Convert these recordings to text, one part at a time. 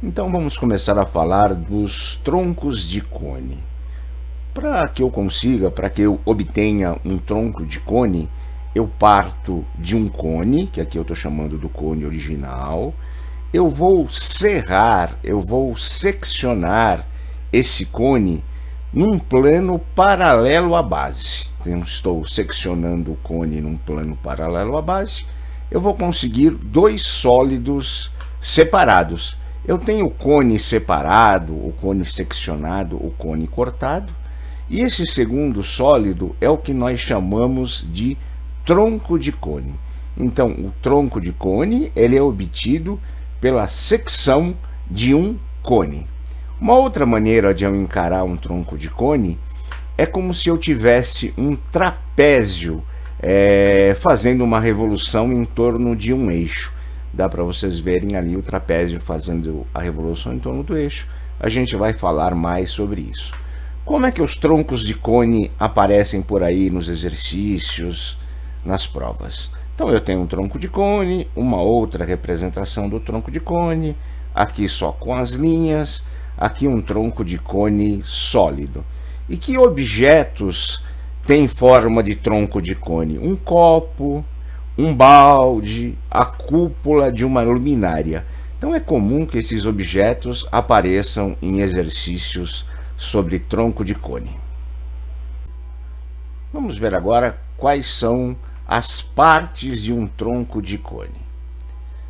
Então vamos começar a falar dos troncos de cone. Para que eu obtenha um tronco de cone, eu parto de um cone, que aqui eu estou chamando do cone original. Eu vou serrar, eu vou seccionar esse cone num plano paralelo à base. Então, estou seccionando o cone num plano paralelo à base. Eu vou conseguir dois sólidos separados. Eu tenho o cone separado, o cone seccionado, o cone cortado. E esse segundo sólido é o que nós chamamos de tronco de cone. Então, o tronco de cone ele é obtido pela secção de um cone. Uma outra maneira de eu encarar um tronco de cone é como se eu tivesse um trapézio fazendo uma revolução em torno de um eixo. Dá para vocês verem ali o trapézio fazendo a revolução em torno do eixo. A gente vai falar mais sobre isso. Como é que os troncos de cone aparecem por aí nos exercícios, nas provas? Então eu tenho um tronco de cone, uma outra representação do tronco de cone, aqui só com as linhas, aqui um tronco de cone sólido. E que objetos têm forma de tronco de cone? Um copo, um balde, a cúpula de uma luminária. Então é comum que esses objetos apareçam em exercícios sobre tronco de cone. Vamos ver agora quais são as partes de um tronco de cone.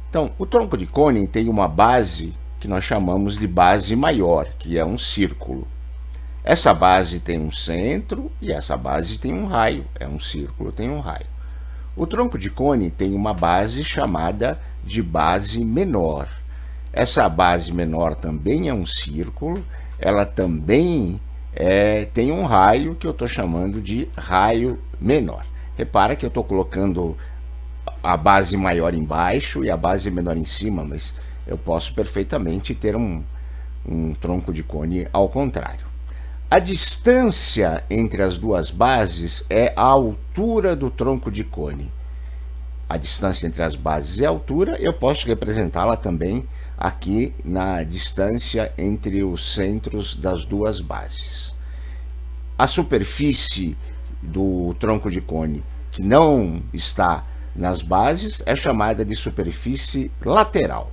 Então, o tronco de cone tem uma base que nós chamamos de base maior, que é um círculo. Essa base tem um centro e essa base tem um raio, é um círculo, tem um raio. O tronco de cone tem uma base chamada de base menor. Essa base menor também é um círculo, ela também tem um raio que eu estou chamando de raio menor. Repara que eu estou colocando a base maior embaixo e a base menor em cima, mas eu posso perfeitamente ter um tronco de cone ao contrário. A distância entre as duas bases é a altura do tronco de cone. A distância entre as bases é a altura, eu posso representá-la também aqui na distância entre os centros das duas bases. A superfície do tronco de cone que não está nas bases é chamada de superfície lateral.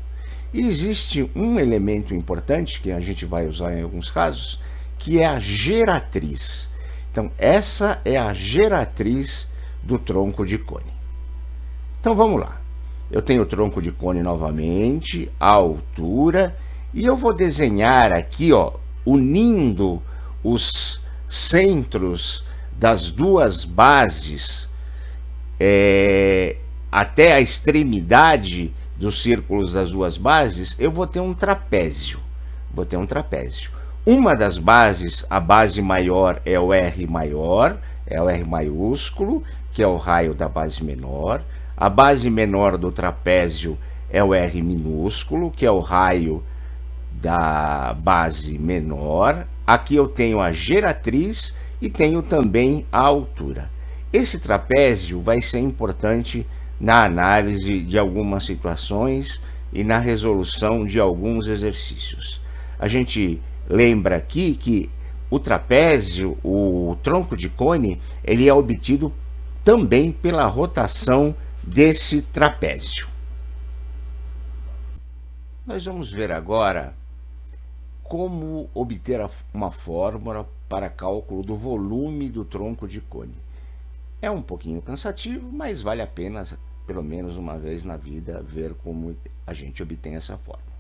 E existe um elemento importante que a gente vai usar em alguns casos, que é a geratriz. Então, essa é a geratriz do tronco de cone. Então, vamos lá. Eu tenho o tronco de cone novamente, a altura, e eu vou desenhar aqui, ó, unindo os centros das duas bases até a extremidade dos círculos das duas bases, eu vou ter um trapézio. Uma das bases, a base maior é o R maior, é o R maiúsculo, que é o raio da base menor. A base menor do trapézio é o R minúsculo, que é o raio da base menor. Aqui eu tenho a geratriz e tenho também a altura. Esse trapézio vai ser importante na análise de algumas situações e na resolução de alguns exercícios. A gente lembra aqui que o trapézio, o tronco de cone, ele é obtido também pela rotação desse trapézio. Nós vamos ver agora como obter uma fórmula para cálculo do volume do tronco de cone. É um pouquinho cansativo, mas vale a pena, pelo menos uma vez na vida, ver como a gente obtém essa fórmula.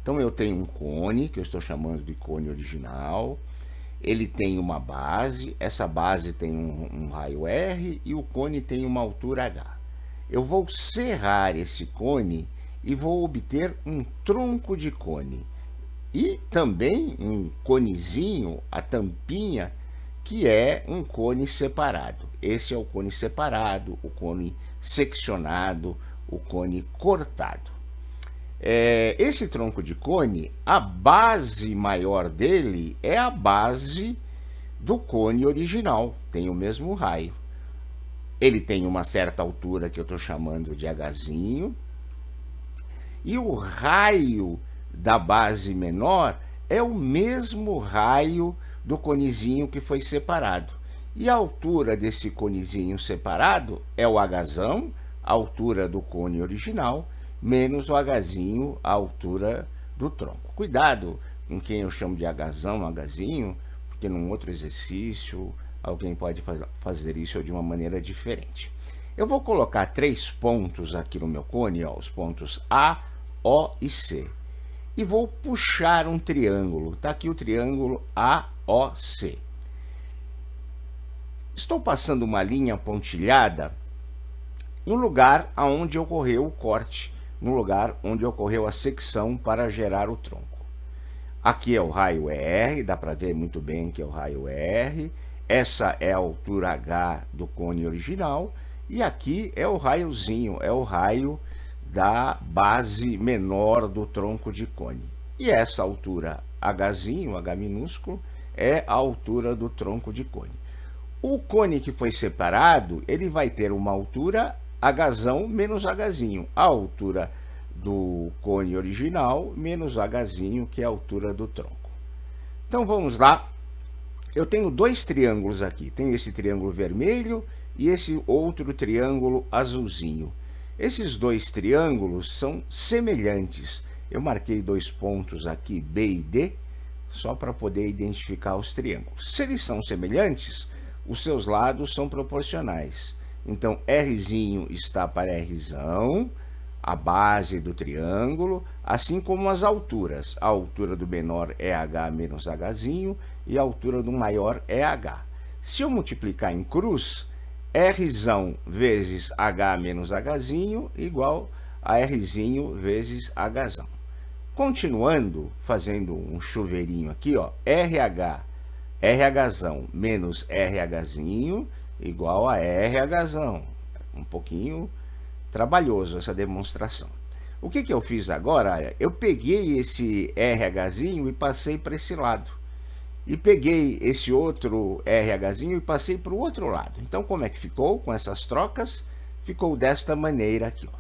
Então eu tenho um cone, que eu estou chamando de cone original, ele tem uma base, essa base tem um raio R e o cone tem uma altura H. Eu vou serrar esse cone e vou obter um tronco de cone. E também um conezinho, a tampinha, que é um cone separado. Esse é o cone separado, o cone seccionado, o cone cortado. Esse tronco de cone, a base maior dele é a base do cone original, tem o mesmo raio. Ele tem uma certa altura que eu estou chamando de Hzinho, e o raio da base menor é o mesmo raio do conezinho que foi separado. E a altura desse conezinho separado é o Hzão, a altura do cone original, menos o Hzinho, a altura do tronco. Cuidado em quem eu chamo de Hzão, Hzinho, porque num outro exercício alguém pode fazer isso de uma maneira diferente. Eu vou colocar 3 pontos aqui no meu cone, ó, os pontos A, O e C. E vou puxar um triângulo. Está aqui o triângulo AOC. Estou passando uma linha pontilhada no lugar onde ocorreu o corte, no lugar onde ocorreu a secção para gerar o tronco. Aqui é o raio R, dá para ver muito bem que é o raio R. Essa é a altura H do cone original. E aqui é o raiozinho, é o raio da base menor do tronco de cone. E essa altura Hzinho, H minúsculo, é a altura do tronco de cone. O cone que foi separado, ele vai ter uma altura Hzão menos Hzinho, a altura do cone original menos Hzinho, que é a altura do tronco. Então vamos lá. Eu tenho 2 triângulos aqui. Tenho esse triângulo vermelho e esse outro triângulo azulzinho. Esses 2 triângulos são semelhantes. Eu marquei 2 pontos aqui, B e D, só para poder identificar os triângulos. Se eles são semelhantes, os seus lados são proporcionais. Então, Rzinho está para Rzão, a base do triângulo, assim como as alturas. A altura do menor é H menos Hzinho e a altura do maior é H. Se eu multiplicar em cruz, Rzão vezes H menos Hzinho igual a Rzinho vezes Hzão. Continuando, fazendo um chuveirinho aqui, ó, Rhzão menos Rhzinho igual a Rhzão. Um pouquinho trabalhoso essa demonstração. O que eu fiz agora? Eu peguei esse Rhzinho e passei para esse lado. E peguei esse outro Rhzinho e passei para o outro lado. Então, como é que ficou com essas trocas? Ficou desta maneira aqui, ó.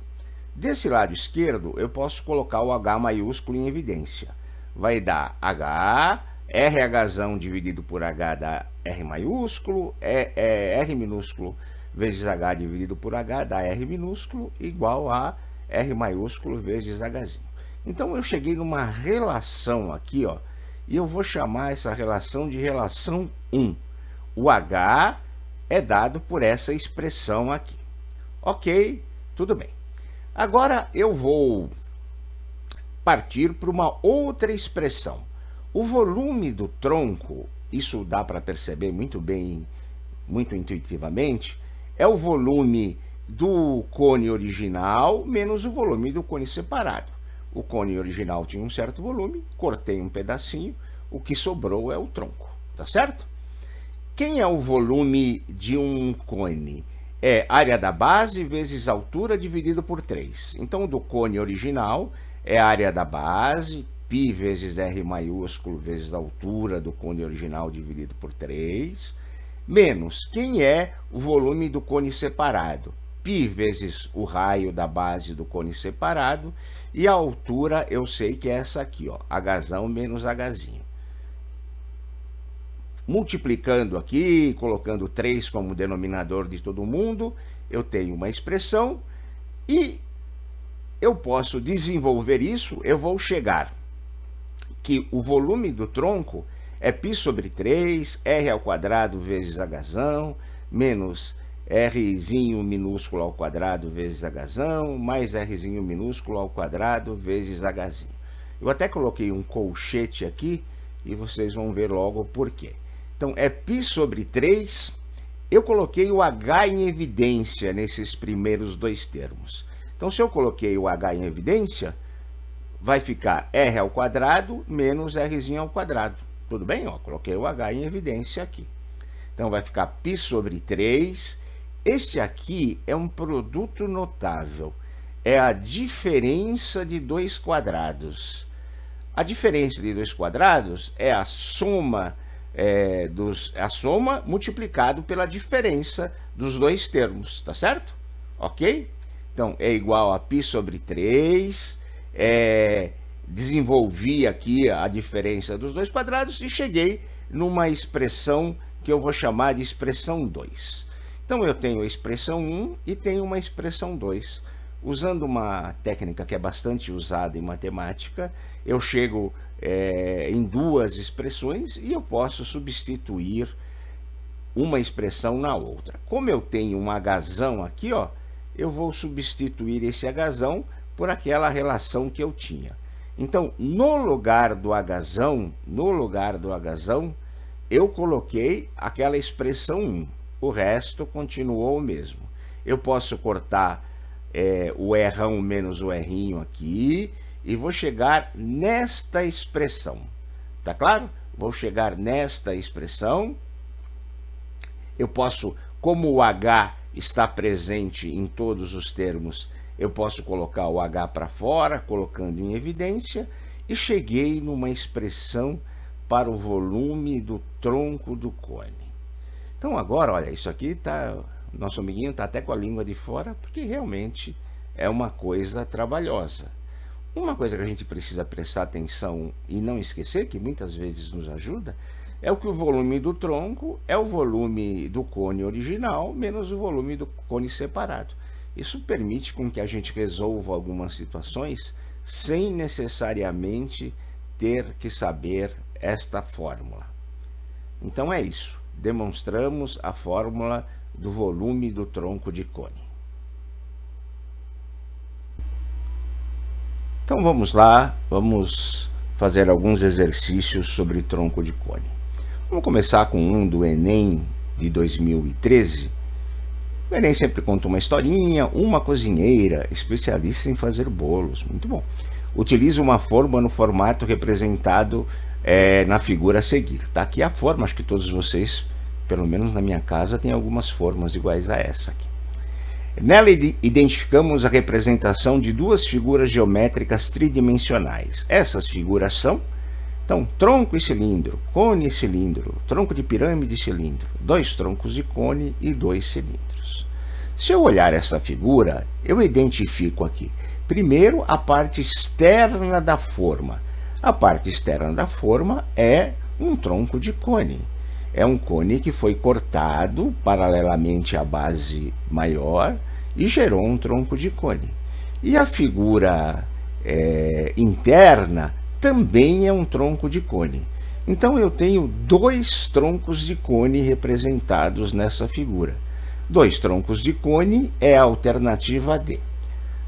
Desse lado esquerdo, eu posso colocar o H maiúsculo em evidência. Vai dar H, Rhzão dividido por H dá R maiúsculo, R minúsculo vezes H dividido por H dá R minúsculo, igual a R maiúsculo vezes Hzinho. Então, eu cheguei numa relação aqui, ó, e eu vou chamar essa relação de relação 1. O H é dado por essa expressão aqui. Ok, tudo bem. Agora eu vou partir para uma outra expressão. O volume do tronco, isso dá para perceber muito bem, muito intuitivamente, é o volume do cone original menos o volume do cone separado. O cone original tinha um certo volume, cortei um pedacinho, o que sobrou é o tronco, tá certo? Quem é o volume de um cone? É área da base vezes altura dividido por 3. Então, do cone original é a área da base, π vezes R maiúsculo vezes a altura do cone original dividido por 3, menos quem é o volume do cone separado? π vezes o raio da base do cone separado, e a altura eu sei que é essa aqui, ó, Hzão menos Hzinho. Multiplicando aqui, colocando 3 como denominador de todo mundo, eu tenho uma expressão e eu posso desenvolver isso, eu vou chegar que o volume do tronco é π sobre 3, R ao quadrado vezes Hzão, menos Rzinho minúsculo ao quadrado vezes Hzão, mais Rzinho minúsculo ao quadrado vezes Hzinho. Eu até coloquei um colchete aqui e vocês vão ver logo por quê. Então, é π sobre 3, eu coloquei o H em evidência nesses primeiros 2 termos. Então, se eu coloquei o H em evidência, vai ficar R ao quadrado menos Rzinho ao quadrado. Tudo bem? Ó, coloquei o H em evidência aqui. Então, vai ficar π sobre 3. Este aqui é um produto notável. É a diferença de 2 quadrados. A diferença de 2 quadrados é a soma multiplicado pela diferença dos 2 termos, tá certo? Ok? Então, é igual a π sobre 3, desenvolvi aqui a diferença dos dois quadrados e cheguei numa expressão que eu vou chamar de expressão 2. Então eu tenho a expressão 1 e tenho uma expressão 2. Usando uma técnica que é bastante usada em matemática, eu chego em duas expressões e eu posso substituir uma expressão na outra. Como eu tenho um Hzão aqui, ó, eu vou substituir esse Hzão por aquela relação que eu tinha. Então, no lugar do Hzão, eu coloquei aquela expressão 1. O resto continuou o mesmo. Eu posso cortar o Rão menos o Rinho aqui e vou chegar nesta expressão. Tá claro? Vou chegar nesta expressão. Eu posso, como o H está presente em todos os termos, eu posso colocar o H para fora, colocando em evidência, e cheguei numa expressão para o volume do tronco do cone. Então agora, olha, isso aqui tá, nosso amiguinho está até com a língua de fora, porque realmente é uma coisa trabalhosa. Uma coisa que a gente precisa prestar atenção e não esquecer, que muitas vezes nos ajuda, é que o volume do tronco é o volume do cone original menos o volume do cone separado. Isso permite com que a gente resolva algumas situações sem necessariamente ter que saber esta fórmula. Então é isso. Demonstramos a fórmula do volume do tronco de cone. Então vamos lá, vamos fazer alguns exercícios sobre tronco de cone. Vamos começar com um do Enem de 2013. O Enem sempre conta uma historinha. Uma cozinheira especialista em fazer bolos, muito bom, utiliza uma forma no formato representado na figura a seguir. Tá aqui a forma, acho que todos vocês, pelo menos na minha casa, tem algumas formas iguais a essa aqui. Nela identificamos a representação de duas figuras geométricas tridimensionais. Essas figuras são, então, tronco e cilindro, cone e cilindro, tronco de pirâmide e cilindro, dois troncos de cone e dois cilindros. Se eu olhar essa figura, eu identifico aqui, primeiro, a parte externa da forma. A parte externa da forma é um tronco de cone. É um cone que foi cortado paralelamente à base maior e gerou um tronco de cone. E a figura interna também é um tronco de cone. Então eu tenho dois troncos de cone representados nessa figura. Dois troncos de cone é a alternativa D.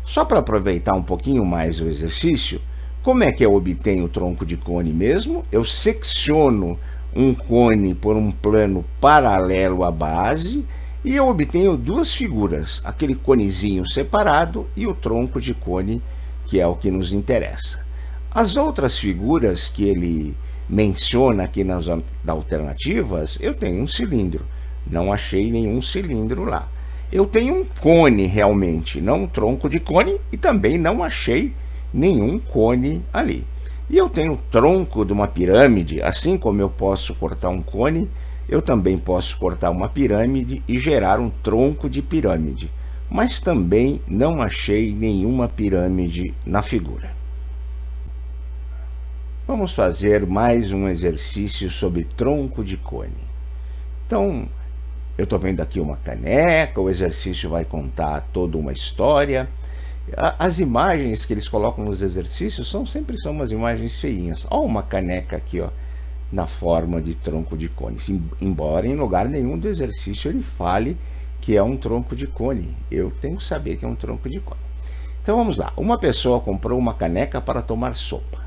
Só para aproveitar um pouquinho mais o exercício, como é que eu obtenho o tronco de cone mesmo? Eu secciono um cone por um plano paralelo à base e eu obtenho duas figuras, aquele conezinho separado e o tronco de cone, que é o que nos interessa. As outras figuras que ele menciona aqui nas alternativas, eu tenho um cilindro. Não achei nenhum cilindro lá. Eu tenho um cone realmente, não um tronco de cone, e também não achei nenhum cone ali. E eu tenho o tronco de uma pirâmide, assim como eu posso cortar um cone, eu também posso cortar uma pirâmide e gerar um tronco de pirâmide. Mas também não achei nenhuma pirâmide na figura. Vamos fazer mais um exercício sobre tronco de cone. Então, eu estou vendo aqui uma caneca, o exercício vai contar toda uma história. As imagens que eles colocam nos exercícios sempre são umas imagens feinhas. Olha uma caneca aqui, ó, na forma de tronco de cone. Embora em lugar nenhum do exercício ele fale que é um tronco de cone. Eu tenho que saber que é um tronco de cone. Então vamos lá. Uma pessoa comprou uma caneca para tomar sopa.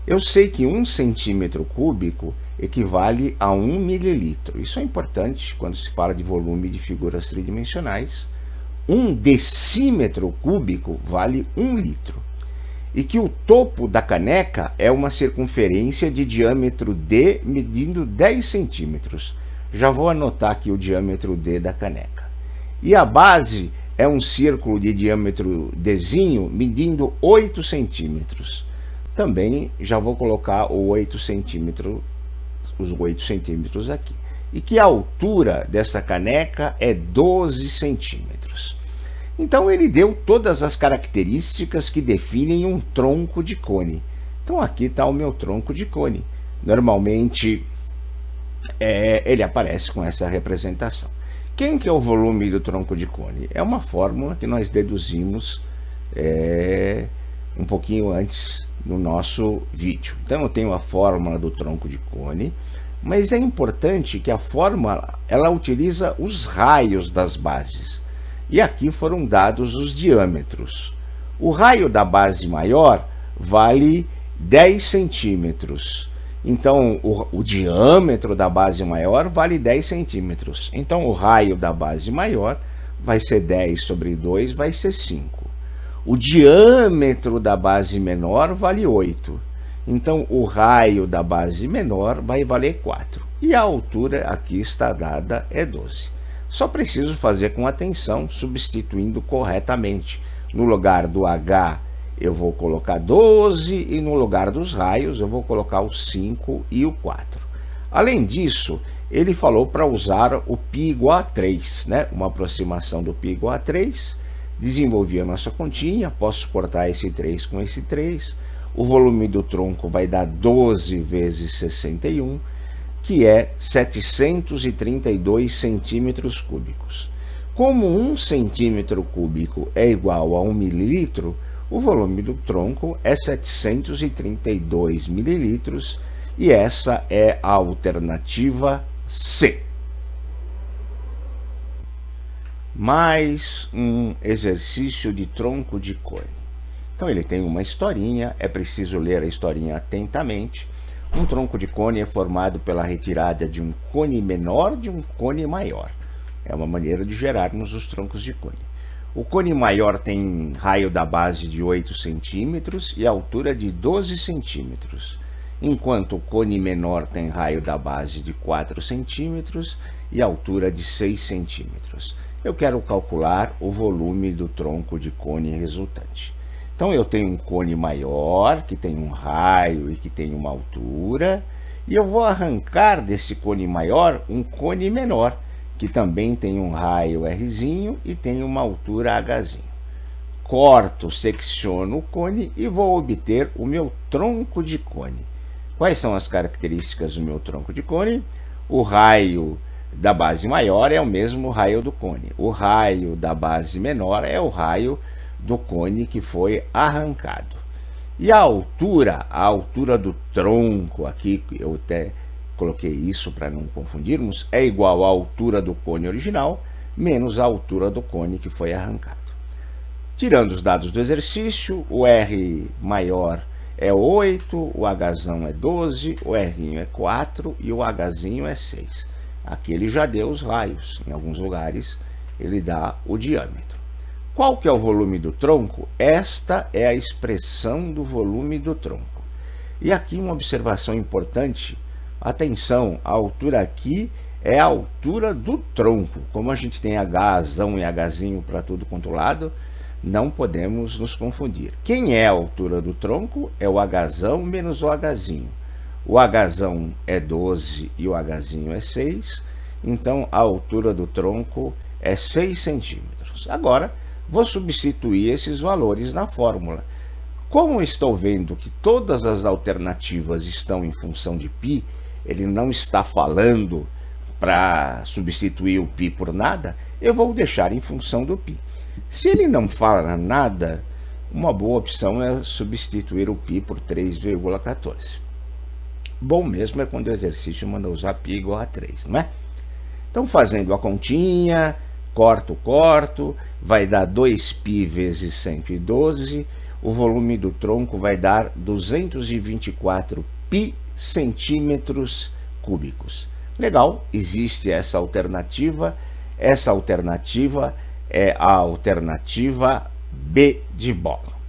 Eu sei que 1 centímetro cúbico equivale a 1 mililitro. Isso é importante quando se fala de volume de figuras tridimensionais. 1 decímetro cúbico vale 1 litro. E que o topo da caneca é uma circunferência de diâmetro D medindo 10 centímetros. Já vou anotar aqui o diâmetro D da caneca. E a base é um círculo de diâmetro Dzinho medindo 8 centímetros. Também já vou colocar o 8 centímetros, os 8 centímetros aqui. E que a altura dessa caneca é 12 centímetros. Então ele deu todas as características que definem um tronco de cone. Então aqui está o meu tronco de cone. Normalmente ele aparece com essa representação. Quem que é o volume do tronco de cone? É uma fórmula que nós deduzimos um pouquinho antes no nosso vídeo. Então eu tenho a fórmula do tronco de cone, mas é importante que a fórmula ela utiliza os raios das bases. E aqui foram dados os diâmetros. O raio da base maior vale 10 centímetros. Então, o diâmetro da base maior vale 10 centímetros. Então, o raio da base maior vai ser 10 sobre 2, vai ser 5. O diâmetro da base menor vale 8. Então, o raio da base menor vai valer 4. E a altura aqui está dada é 12. Só preciso fazer com atenção, substituindo corretamente. No lugar do H, eu vou colocar 12 e no lugar dos raios eu vou colocar o 5 e o 4. Além disso, ele falou para usar o π igual a 3, né? Uma aproximação do π igual a 3. Desenvolvi a nossa continha, posso cortar esse 3 com esse 3. O volume do tronco vai dar 12 vezes 61, que é 732 centímetros cúbicos. Como 1 centímetro cúbico é igual a 1 mililitro, o volume do tronco é 732 mililitros e essa é a alternativa C. Mais um exercício de tronco de cone. Então ele tem uma historinha, é preciso ler a historinha atentamente. Um tronco de cone é formado pela retirada de um cone menor de um cone maior. É uma maneira de gerarmos os troncos de cone. O cone maior tem raio da base de 8 centímetros e altura de 12 centímetros, enquanto o cone menor tem raio da base de 4 centímetros e altura de 6 centímetros. Eu quero calcular o volume do tronco de cone resultante. Então eu tenho um cone maior, que tem um raio e que tem uma altura, e eu vou arrancar desse cone maior um cone menor, que também tem um raio Rzinho e tem uma altura Hzinho. Corto, secciono o cone e vou obter o meu tronco de cone. Quais são as características do meu tronco de cone? O raio da base maior é o mesmo raio do cone. O raio da base menor é o raio do cone que foi arrancado. E a altura do tronco, aqui eu até coloquei isso para não confundirmos, é igual à altura do cone original menos a altura do cone que foi arrancado. Tirando os dados do exercício, o R maior é 8, o Hzão é 12, o Rinho é 4 e o Hzinho é 6. Aqui ele já deu os raios, em alguns lugares ele dá o diâmetro. Qual que é o volume do tronco? Esta é a expressão do volume do tronco. E aqui uma observação importante, atenção, a altura aqui é a altura do tronco. Como a gente tem Hzão e Hzinho para tudo quanto lado, não podemos nos confundir. Quem é a altura do tronco? É o Hzão menos o Hzinho. O Hzão é 12 e o Hzinho é 6, então a altura do tronco é 6 centímetros. Agora, vou substituir esses valores na fórmula. Como estou vendo que todas as alternativas estão em função de π, ele não está falando para substituir o π por nada, eu vou deixar em função do π. Se ele não fala nada, uma boa opção é substituir o π por 3,14. Bom mesmo é quando o exercício manda usar π igual a 3, não é? Então, fazendo a continha, corto, vai dar 2π vezes 112, o volume do tronco vai dar 224 π centímetros cúbicos. Legal, existe essa alternativa é a alternativa B de bola.